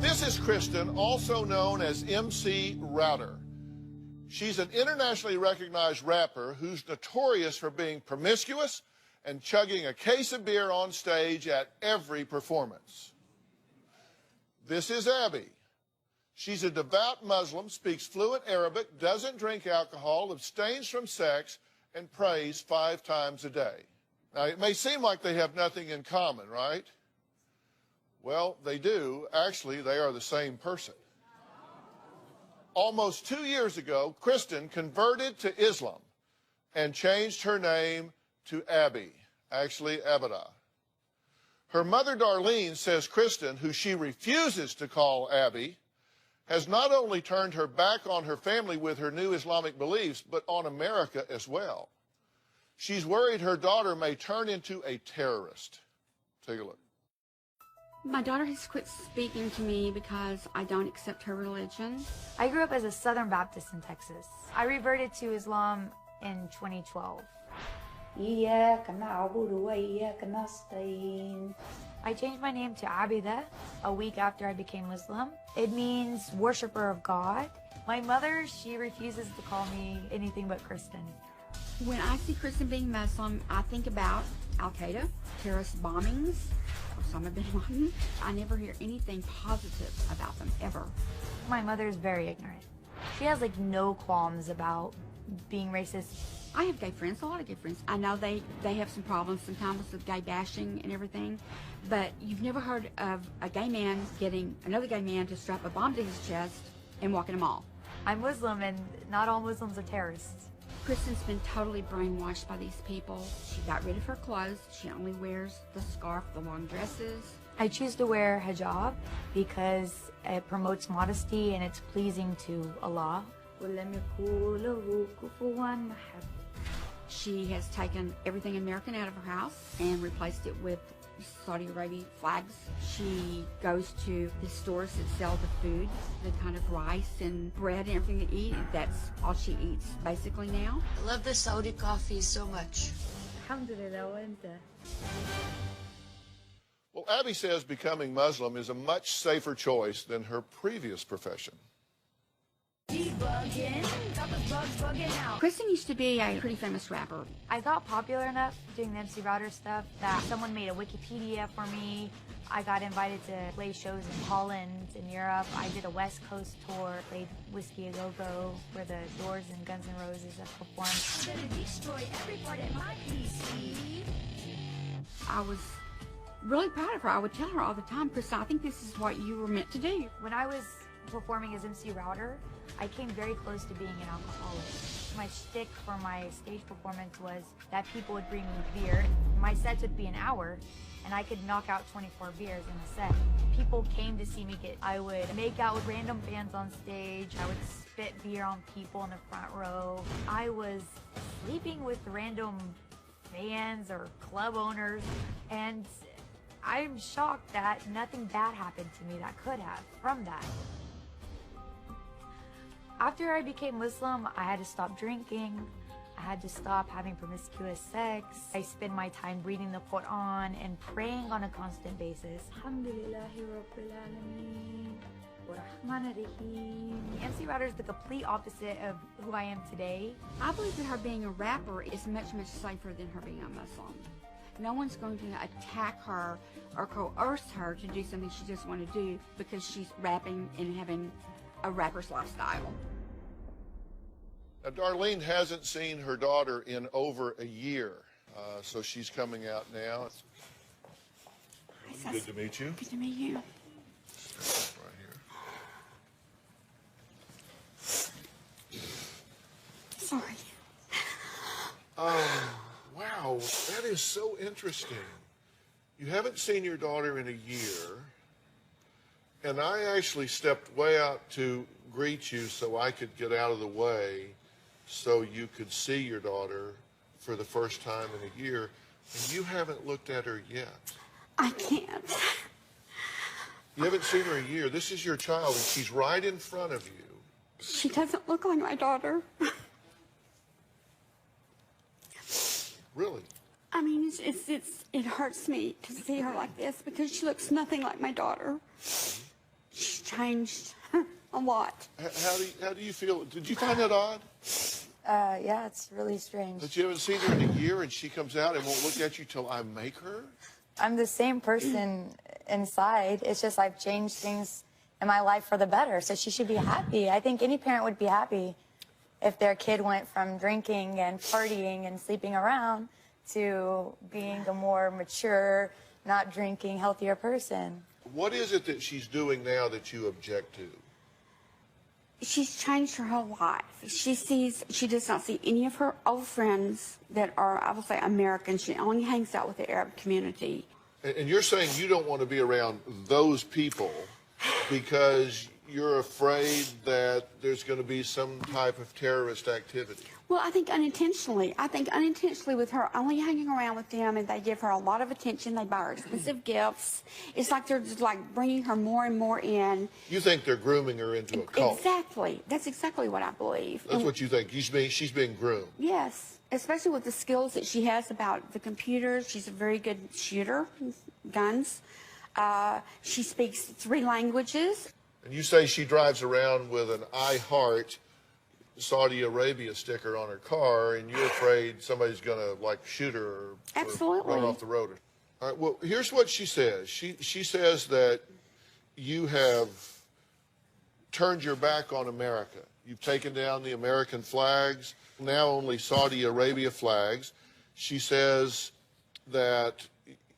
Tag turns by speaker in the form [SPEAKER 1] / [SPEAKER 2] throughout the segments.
[SPEAKER 1] This is Kristen, also known as MC Router. She's an internationally recognized rapper who's notorious for being promiscuous and chugging a case of beer on stage at every performance. This is Abby. She's a devout Muslim, speaks fluent Arabic, doesn't drink alcohol, abstains from sex, and prays 5 times a day. Now, it may seem like they have nothing in common, right? Well, they do. Actually, they are the same person. Almost 2 years ago, Kristen converted to Islam and changed her name to Abby, actually Abada. Her mother, Darlene, says Kristen, who she refuses to call Abby, has not only turned her back on her family with her new Islamic beliefs, but on America as well. She's worried her daughter may turn into a terrorist. Take a look.
[SPEAKER 2] My daughter has quit speaking to me because I don't accept her religion.
[SPEAKER 3] I grew up as a Southern Baptist in Texas. I reverted to Islam in 2012. I changed my name to Abida a week after I became Muslim. It means worshiper of God. My mother, she refuses to call me anything but Kristen.
[SPEAKER 2] When I see Kristen being Muslim, I think about Al-Qaeda, terrorist bombings, Osama bin Laden. I never hear anything positive about them, ever.
[SPEAKER 3] My mother is very ignorant. She has like no qualms about being racist.
[SPEAKER 2] I have gay friends, a lot of gay friends. I know they have some problems sometimes with gay bashing and everything, but you've never heard of a gay man getting another gay man to strap a bomb to his chest and walk in a mall.
[SPEAKER 3] I'm Muslim and not all Muslims are terrorists.
[SPEAKER 2] Kristen's been totally brainwashed by these people. She got rid of her clothes. She only wears the scarf, the long dresses.
[SPEAKER 3] I choose to wear hijab because it promotes modesty and it's pleasing to Allah.
[SPEAKER 2] She has taken everything American out of her house and replaced it with Saudi Arabia flags. She goes to the stores that sell the food, the kind of rice and bread and everything to eat. That's all she eats basically now.
[SPEAKER 4] I love the Saudi coffee so much.
[SPEAKER 1] Well, Abby says becoming Muslim is a much safer choice than her previous profession.
[SPEAKER 2] Kristen used to be a pretty famous rapper.
[SPEAKER 3] I got popular enough doing the MC Router stuff that someone made a Wikipedia for me. I got invited to play shows in Holland, in Europe. I did a West Coast tour, played Whiskey A Go Go, where the Doors and Guns N' Roses have performed.
[SPEAKER 5] I'm gonna destroy every part of my PC.
[SPEAKER 2] I was really proud of her. I would tell her all the time, Kristen, I think this is what you were meant to do.
[SPEAKER 3] When I was performing as MC Router, I came very close to being an alcoholic. My shtick for my stage performance was that people would bring me beer. My sets would be an hour, and I could knock out 24 beers in a set. People came to see me I would make out with random fans on stage. I would spit beer on people in the front row. I was sleeping with random fans or club owners, and I'm shocked that nothing bad happened to me that could have from that. After I became Muslim, I had to stop drinking. I had to stop having promiscuous sex. I spend my time reading the Quran and praying on a constant basis. MC Router is the complete opposite of who I am today.
[SPEAKER 2] I believe that her being a rapper is much, much safer than her being a Muslim. No one's going to attack her or coerce her to do something she doesn't want to do because she's rapping and having a rapper's lifestyle.
[SPEAKER 1] Now, Darlene hasn't seen her daughter in over a year, so she's coming out now. Good to meet you.
[SPEAKER 2] Good to meet you.
[SPEAKER 1] Right here.
[SPEAKER 2] Sorry.
[SPEAKER 1] Wow, that is so interesting. You haven't seen your daughter in a year, and I actually stepped way out to greet you so I could get out of the way so you could see your daughter for the first time in a year, and you haven't looked at her yet.
[SPEAKER 2] I can't.
[SPEAKER 1] You haven't seen her in a year. This is your child, and she's right in front of you.
[SPEAKER 2] She doesn't look like my daughter.
[SPEAKER 1] Really?
[SPEAKER 2] I mean, it hurts me to see her like this because she looks nothing like my daughter. She's changed a lot.
[SPEAKER 1] How do you feel? Did you find that odd?
[SPEAKER 3] Yeah, it's really strange.
[SPEAKER 1] That you haven't seen her in a year and she comes out and won't look at you till I make her?
[SPEAKER 3] I'm the same person inside. It's just I've changed things in my life for the better. So she should be happy. I think any parent would be happy if their kid went from drinking and partying and sleeping around to being a more mature, not drinking, healthier person.
[SPEAKER 1] What is it that she's doing now that you object to?
[SPEAKER 2] She's changed her whole life. She does not see any of her old friends that are, I would say, American. She only hangs out with the Arab community.
[SPEAKER 1] And you're saying you don't want to be around those people because you're afraid that there's going to be some type of terrorist activity.
[SPEAKER 2] Well, I think unintentionally. With her only hanging around with them, and they give her a lot of attention. They buy her expensive gifts. It's like they're just like bringing her more and more in.
[SPEAKER 1] You think they're grooming her into a cult?
[SPEAKER 2] Exactly. That's exactly what I believe.
[SPEAKER 1] That's what you think. She's being groomed.
[SPEAKER 2] Yes, especially with the skills that she has about the computers. She's a very good shooter, guns. She speaks 3 languages.
[SPEAKER 1] And you say she drives around with an I Heart Saudi Arabia sticker on her car, and you're afraid somebody's going to, like, shoot her or
[SPEAKER 2] Absolutely.
[SPEAKER 1] run off the road. All right, well, here's what she says. She says that you have turned your back on America. You've taken down the American flags, now only Saudi Arabia flags. She says that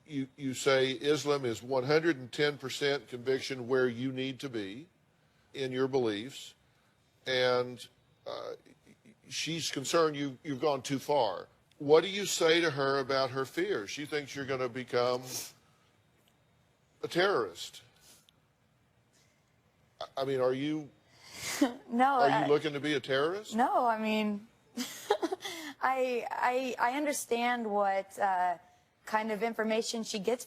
[SPEAKER 1] you say Islam is 110% conviction where you need to be in your beliefs, and she's concerned you've gone too far. What do you say to her about her fears? She thinks you're going to become a terrorist. I mean, are you?
[SPEAKER 3] No.
[SPEAKER 1] Are you looking to be a terrorist?
[SPEAKER 3] No, I mean, I understand what kind of information she gets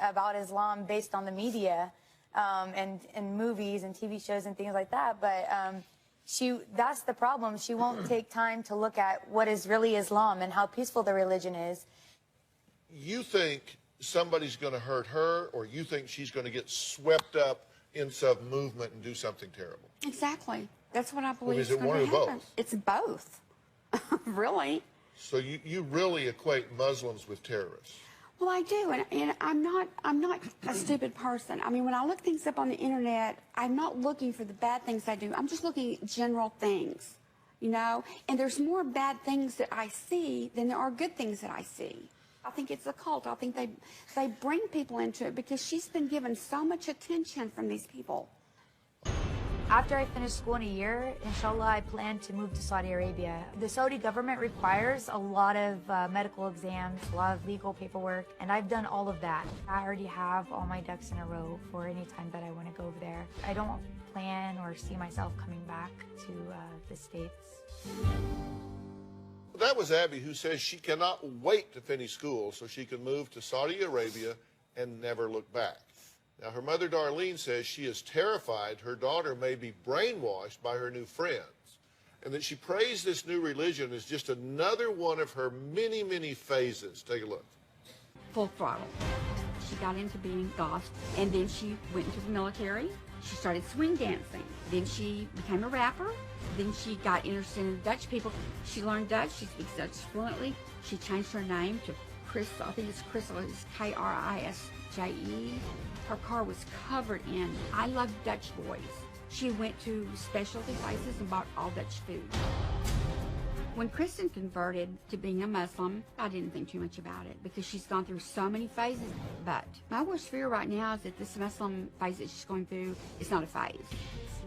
[SPEAKER 3] about Islam based on the media and movies and TV shows and things like that. But that's the problem. She won't take time to look at what is really Islam and how peaceful the religion is.
[SPEAKER 1] You think somebody's going to hurt her, or you think she's going to get swept up in some movement and do something terrible?
[SPEAKER 2] Exactly. That's what I believe.
[SPEAKER 1] Is it one or both?
[SPEAKER 2] It's both. Really.
[SPEAKER 1] So you really equate Muslims with terrorists?
[SPEAKER 2] Well, I do, and I'm not a stupid person. I mean, when I look things up on the internet, I'm not looking for the bad things I do. I'm just looking at general things, you know. And there's more bad things that I see than there are good things that I see. I think it's a cult. I think they bring people into it because she's been given so much attention from these people.
[SPEAKER 3] After I finish school in a year, inshallah, I plan to move to Saudi Arabia. The Saudi government requires a lot of medical exams, a lot of legal paperwork, and I've done all of that. I already have all my ducks in a row for any time that I want to go over there. I don't plan or see myself coming back to the States.
[SPEAKER 1] That was Abby, who says she cannot wait to finish school so she can move to Saudi Arabia and never look back. Now, her mother, Darlene, says she is terrified her daughter may be brainwashed by her new friends, and that she prays this new religion is just another one of her many, many phases. Take a look.
[SPEAKER 2] Full throttle. She got into being goth, and then she went into the military. She started swing dancing. Then she became a rapper. Then she got interested in Dutch people. She learned Dutch. She speaks Dutch fluently. She changed her name to Chris. I think it's Crystal. It's K-R-I-S-J-E. Her car was covered in I Love Dutch Boys. She went to specialty places and bought all Dutch food. When Kristen converted to being a Muslim, I didn't think too much about it because she's gone through so many phases. But my worst fear right now is that this Muslim phase that she's going through is not a phase.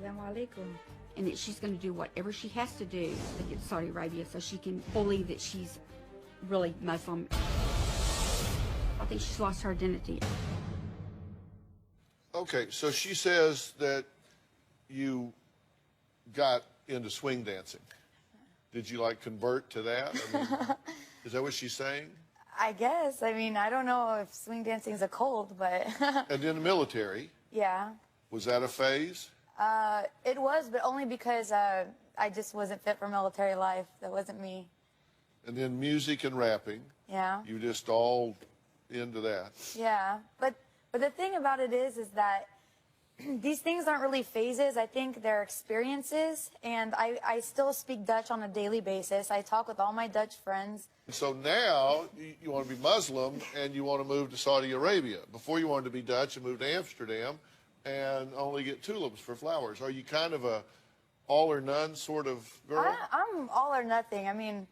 [SPEAKER 3] Assalamu alaikum.
[SPEAKER 2] And that she's going to do whatever she has to do to get to Saudi Arabia so she can believe that she's really Muslim. I think she's lost her identity.
[SPEAKER 1] Okay, so she says that you got into swing dancing. Did you, like, convert to that? I mean, is that what she's saying?
[SPEAKER 3] I guess. I mean, I don't know if swing dancing is a cult, but...
[SPEAKER 1] And in the military?
[SPEAKER 3] Yeah.
[SPEAKER 1] Was that a phase?
[SPEAKER 3] It was, but only because I just wasn't fit for military life. That wasn't me.
[SPEAKER 1] And then music and rapping?
[SPEAKER 3] Yeah.
[SPEAKER 1] You just all into that?
[SPEAKER 3] Yeah. But the thing about it is that these things aren't really phases. I think they're experiences, and I still speak Dutch on a daily basis. I talk with all my Dutch friends.
[SPEAKER 1] So now you want to be Muslim and you want to move to Saudi Arabia. Before you wanted to be Dutch and move to Amsterdam and only get tulips for flowers. Are you kind of a all or none sort of girl?
[SPEAKER 3] I'm all or nothing. I mean,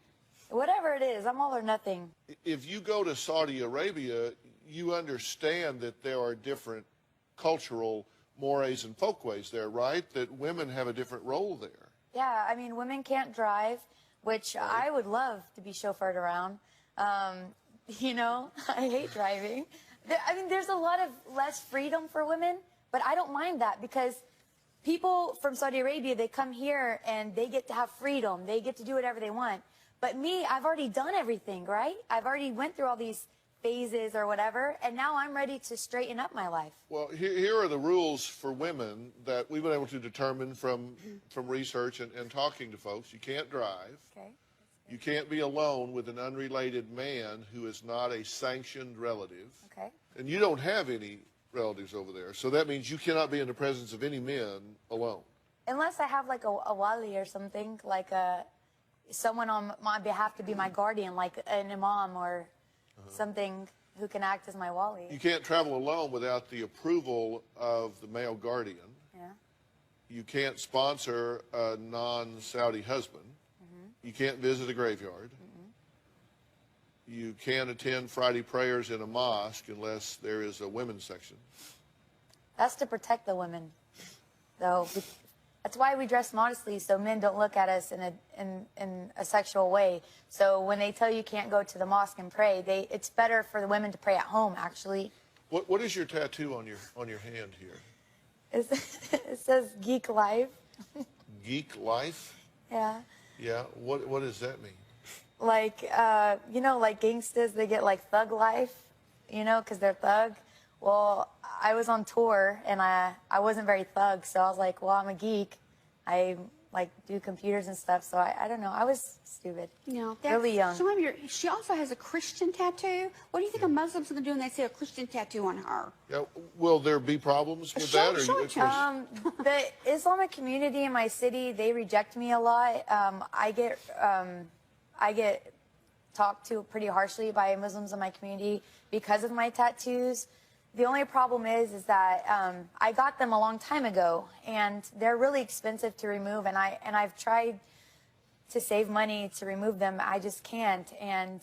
[SPEAKER 3] whatever it is, I'm all or nothing.
[SPEAKER 1] If you go to Saudi Arabia, you understand that there are different cultural mores and folkways there, right? That women have a different role there.
[SPEAKER 3] Yeah, I mean, women can't drive, which I would love to be chauffeured around. You know, I hate driving. I mean, there's a lot of less freedom for women, but I don't mind that because people from Saudi Arabia, they come here and they get to have freedom. They get to do whatever they want. But me, I've already done everything, right? I've already went through all these phases or whatever, and now I'm ready to straighten up my life.
[SPEAKER 1] Well, here are the rules for women that we've been able to determine from research and talking to folks. You can't drive.
[SPEAKER 3] Okay.
[SPEAKER 1] You can't be alone with an unrelated man who is not a sanctioned relative.
[SPEAKER 3] Okay.
[SPEAKER 1] And you don't have any relatives over there. So that means you cannot be in the presence of any men alone.
[SPEAKER 3] Unless I have like a wali or something, like someone on my behalf to be my guardian, like an imam or something who can act as my wali.
[SPEAKER 1] You can't travel alone without the approval of the male guardian.
[SPEAKER 3] Yeah.
[SPEAKER 1] You can't sponsor a non-Saudi husband. You can't visit a graveyard. You can't attend Friday prayers in a mosque unless there is a women's section.
[SPEAKER 3] That's to protect the women, though. That's why we dress modestly, so men don't look at us in a sexual way. So when they tell you can't go to the mosque and pray, it's better for the women to pray at home, actually.
[SPEAKER 1] What is your tattoo on your hand here?
[SPEAKER 3] It says Geek Life.
[SPEAKER 1] Geek life?
[SPEAKER 3] Yeah.
[SPEAKER 1] Yeah. What does that mean?
[SPEAKER 3] Like, you know, like gangsters, they get like thug life, you know, because they're thug. Well, I was on tour, and I wasn't very thug, so I was like, well, I'm a geek. I, like, do computers and stuff, so I don't know. I was stupid.
[SPEAKER 2] No,
[SPEAKER 3] really young.
[SPEAKER 2] She also has a Christian tattoo. What do you think a Muslim's going to do when they see a Christian tattoo on her?
[SPEAKER 1] Yeah. Will there be problems with that? Or
[SPEAKER 3] The Islamic community in my city, they reject me a lot. I get talked to pretty harshly by Muslims in my community because of my tattoos. The only problem is that I got them a long time ago, and they're really expensive to remove. And I've tried to save money to remove them. I just can't, and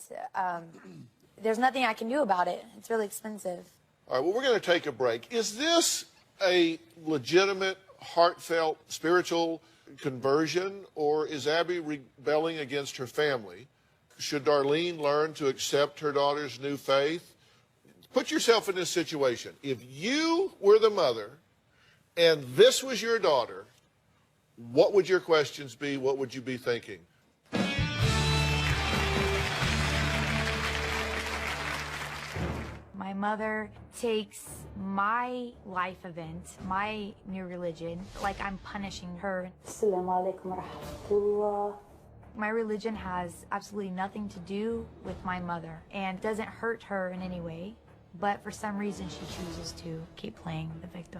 [SPEAKER 3] there's nothing I can do about it. It's really expensive.
[SPEAKER 1] All right. Well, we're going to take a break. Is this a legitimate, heartfelt, spiritual conversion, or is Abby rebelling against her family? Should Darlene learn to accept her daughter's new faith? Put yourself in this situation. If you were the mother and this was your daughter, what would your questions be? What would you be thinking?
[SPEAKER 3] My mother takes my life event, my new religion, like I'm punishing her. My religion has absolutely nothing to do with my mother and doesn't hurt her in any way. But for some reason, she chooses to keep playing the victim.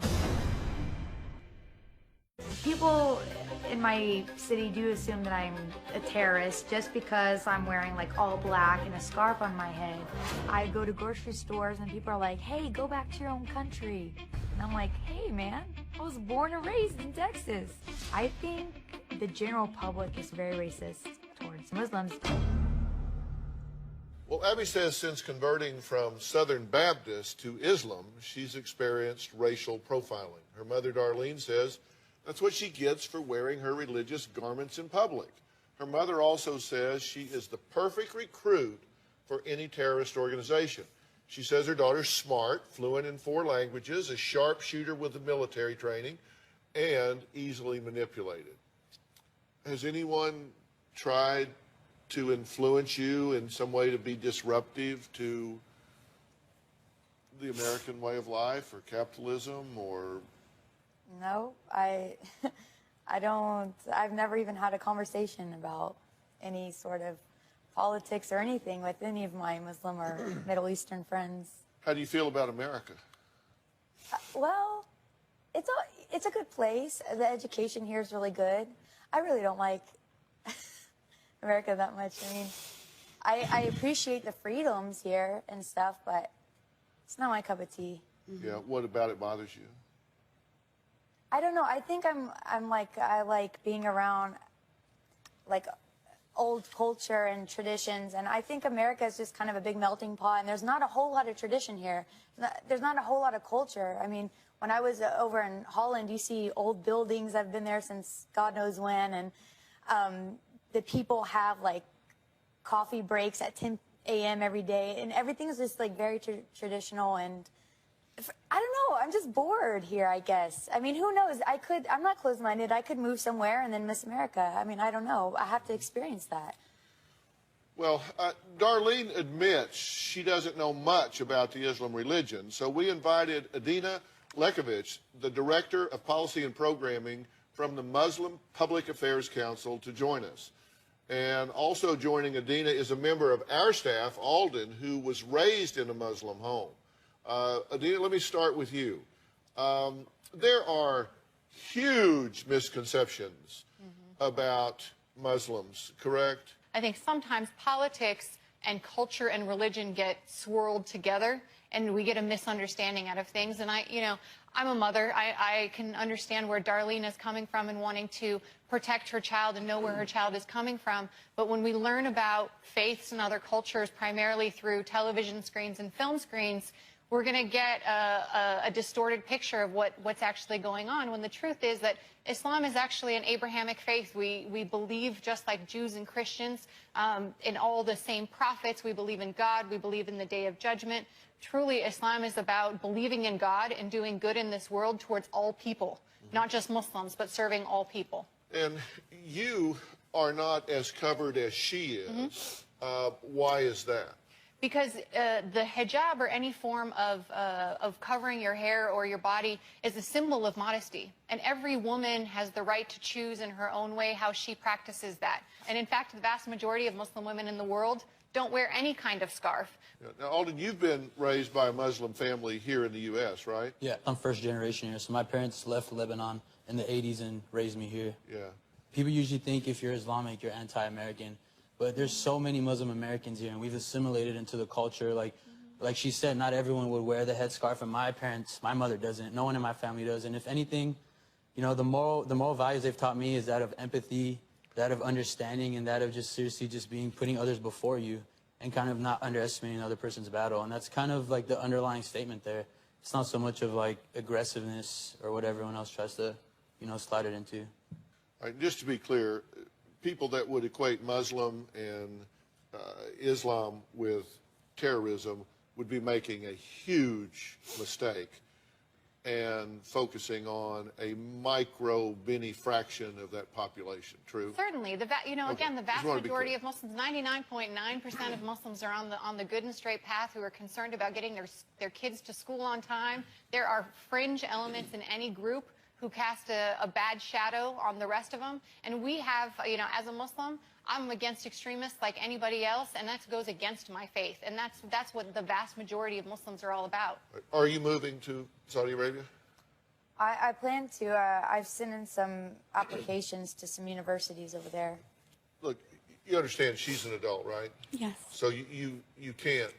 [SPEAKER 3] People in my city do assume that I'm a terrorist just because I'm wearing like all black and a scarf on my head. I go to grocery stores and people are like, hey, go back to your own country. And I'm like, hey, man, I was born and raised in Texas. I think the general public is very racist towards Muslims.
[SPEAKER 1] Well, Abby says since converting from Southern Baptist to Islam, she's experienced racial profiling. Her mother, Darlene, says that's what she gets for wearing her religious garments in public. Her mother also says she is the perfect recruit for any terrorist organization. She says her daughter's smart, fluent in 4 languages, a sharpshooter with the military training, and easily manipulated. Has anyone tried to influence you in some way to be disruptive to the American way of life or capitalism or?
[SPEAKER 3] No, I don't. I've never even had a conversation about any sort of politics or anything with any of my Muslim or Middle Eastern friends.
[SPEAKER 1] How do you feel about America?
[SPEAKER 3] Well, It's a good place. The education here is really good. I really don't like America that much. I mean, I appreciate the freedoms here and stuff, but it's not my cup of tea.
[SPEAKER 1] Yeah, what about it bothers you?
[SPEAKER 3] I don't know. I think I like being around like old culture and traditions, and I think America is just kind of a big melting pot, and there's not a whole lot of tradition here. There's not a whole lot of culture. I mean, when I was over in Holland, you see old buildings that have been there since God knows when, and the people have like coffee breaks at 10 a.m. every day, and everything is just like very traditional, and I don't know, I'm just bored here, I guess. I mean, who knows? I'm not closed-minded. I could move somewhere and then miss America. I mean, I don't know. I have to experience that.
[SPEAKER 1] Well, Darlene admits she doesn't know much about the Islam religion, so we invited Adina Lekovich, the Director of Policy and Programming from the Muslim Public Affairs Council, to join us. And also joining Adina is a member of our staff, Alden, who was raised in a Muslim home. Adina, let me start with you. There are huge misconceptions about Muslims, correct?
[SPEAKER 6] I think sometimes politics and culture and religion get swirled together, and we get a misunderstanding out of things. And I'm a mother. I can understand where Darlene is coming from and wanting to protect her child and know where her child is coming from. But when we learn about faiths and other cultures, primarily through television screens and film screens, we're going to get a distorted picture of what's actually going on, when the truth is that Islam is actually an Abrahamic faith. We believe, just like Jews and Christians, in all the same prophets. We believe in God. We believe in the Day of Judgment. Truly, Islam is about believing in God and doing good in this world towards all people, not just Muslims, but serving all people.
[SPEAKER 1] And you are not as covered as she is. Why is that?
[SPEAKER 6] Because the hijab, or any form of covering your hair or your body, is a symbol of modesty. And every woman has the right to choose in her own way how she practices that. And in fact, the vast majority of Muslim women in the world don't wear any kind of scarf.
[SPEAKER 1] Now, Alden, you've been raised by a Muslim family here in the U.S., right?
[SPEAKER 7] Yeah, I'm first generation here. So my parents left Lebanon in the 80s and raised me here.
[SPEAKER 1] Yeah.
[SPEAKER 7] People usually think if you're Islamic, you're anti-American. But there's so many Muslim Americans here, and we've assimilated into the culture. Like she said, not everyone would wear the headscarf, and my mother doesn't. No one in my family does. And if anything, the moral values they've taught me is that of empathy, that of understanding, and that of just seriously just putting others before you, and kind of not underestimating another person's battle. And that's kind of like the underlying statement there. It's not so much of like aggressiveness or what everyone else tries to, slide it into.
[SPEAKER 1] All right, just to be clear, people that would equate Muslim and Islam with terrorism would be making a huge mistake and focusing on a mini fraction of that population. True?
[SPEAKER 6] Certainly. Again, the vast majority of Muslims, 99.9% of Muslims are on the good and straight path, who are concerned about getting their kids to school on time. There are fringe elements in any group who cast a bad shadow on the rest of them. And we have, as a Muslim, I'm against extremists like anybody else, and that goes against my faith. And that's what the vast majority of Muslims are all about.
[SPEAKER 1] Are you moving to Saudi Arabia?
[SPEAKER 3] I plan to. I've sent in some applications to some universities over there.
[SPEAKER 1] Look, you understand she's an adult, right?
[SPEAKER 2] Yes.
[SPEAKER 1] So you can't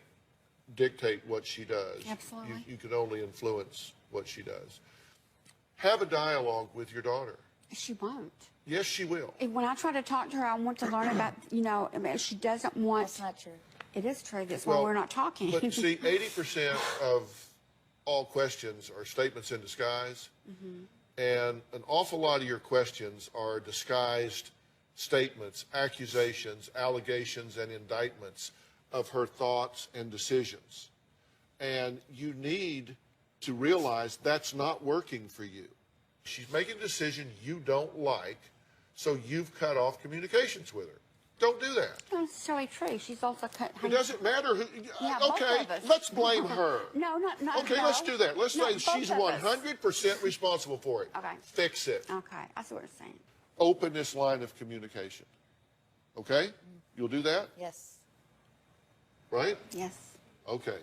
[SPEAKER 1] dictate what she does.
[SPEAKER 2] Absolutely.
[SPEAKER 1] You can only influence what she does. Have a dialogue with your daughter.
[SPEAKER 2] She won't.
[SPEAKER 1] Yes, she will.
[SPEAKER 2] When I try to talk to her, I want to learn about, she doesn't want.
[SPEAKER 3] That's not true.
[SPEAKER 2] It is true. That's why we're not talking.
[SPEAKER 1] But see, 80% of all questions are statements in disguise. And an awful lot of your questions are disguised statements, accusations, allegations, and indictments of her thoughts and decisions. And you need to realize that's not working for you. She's making a decision you don't like, so you've cut off communications with her. Don't do that.
[SPEAKER 2] Not necessarily true. She's also cut.
[SPEAKER 1] It doesn't matter who.
[SPEAKER 2] Yeah, both
[SPEAKER 1] okay,
[SPEAKER 2] of us.
[SPEAKER 1] let's blame her.
[SPEAKER 2] No.
[SPEAKER 1] Okay, let's do that. Let's say she's 100% responsible for it.
[SPEAKER 2] Okay.
[SPEAKER 1] Fix it.
[SPEAKER 2] Okay, I see what you're saying.
[SPEAKER 1] Open this line of communication. Okay? You'll do that?
[SPEAKER 3] Yes.
[SPEAKER 1] Right?
[SPEAKER 2] Yes.
[SPEAKER 1] Okay.